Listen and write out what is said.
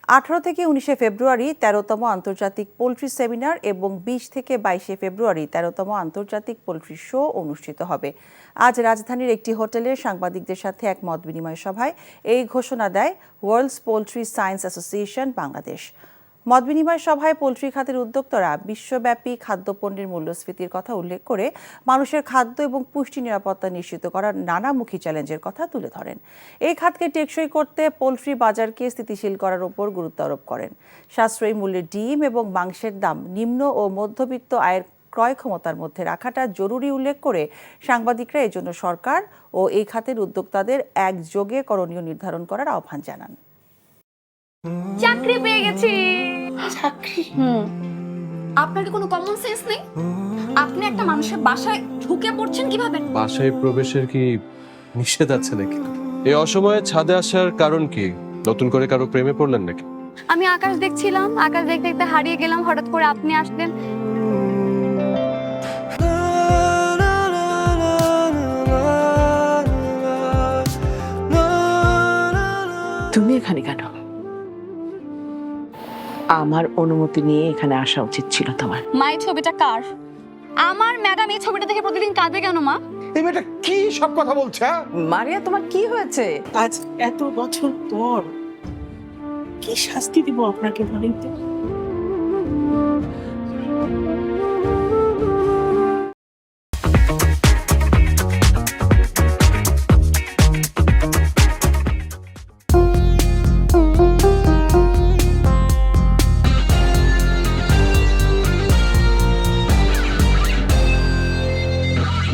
18 থেকে 19 ফেব্রুয়ারি 13তম আন্তর্জাতিক poultry seminar এবং 20 থেকে 22 ফেব্রুয়ারি 13তম আন্তর্জাতিক পোল্ট্রি শো অনুষ্ঠিত হবে। আজ রাজধানীর একটি হোটেলে সাংবাদিকদের সাথে এক মত বিনিময় সভায় এই ঘোষণা দেয় world's poultry science association Bangladesh. মতবিনিময় সভায় পোল্ট্রি খাতের উদ্যোক্তারা বিশ্বব্যাপী খাদ্যপণ্যের মূল্যস্ফীতির কথা উল্লেখ করে মানুষের খাদ্য এবং পুষ্টি নিরাপত্তা নিশ্চিত করার নানামুখী চ্যালেঞ্জের কথা তুলে ধরেন। এই খাতকে টেকসই করতে পোল্ট্রি বাজারকে স্থিতিশীল করার উপর গুরুত্ব আরোপ করেন। সাশ্রয়ী মূল্যের ডিম এবং মাংসের দাম নিম্ন ও মধ্যবিত্ত আয়ের ক্রয় ক্ষমতার মধ্যে রাখাটা জরুরি উল্লেখ করে সাংবাদিকরা এজন্য সরকার ও এই খাতের উদ্যোক্তাদের একযোগে করণীয় নির্ধারণ করার আহ্বান জানান। চাকরি পেয়ে গেছি। চাকরি? আপনার কি কোনো কমন সেন্স নেই? আপনি একটা মানুষের বাসায় ঢুকে পড়ছেন কিভাবে? বাসায় প্রবেশের কি নিষেধ আছে নাকি? এই অসময়ে ছাদে আসার কারণ কি? নতুন করে কারো প্রেমে পড়লেন নাকি? আমি আকাশ দেখছিলাম, আকাশ দেখতে দেখতে হারিয়ে গেলাম, হঠাৎ করে আপনি আসলেন। তুমি এখানে কেন? আমার অনুমতি নিয়ে এখানে আসা উচিত ছিল তোমার। মা, এই ছবিটা কার? আমার ম্যাডাম এই ছবিটা দেখে প্রতিদিন কাঁদে কেন মা? এই মেয়েটা কি সব কথা বলছে? মারিয়া, তোমার কি হয়েছে? আজ এত বছর পর কি শাস্তি দিব আপনাকে বলেন তো?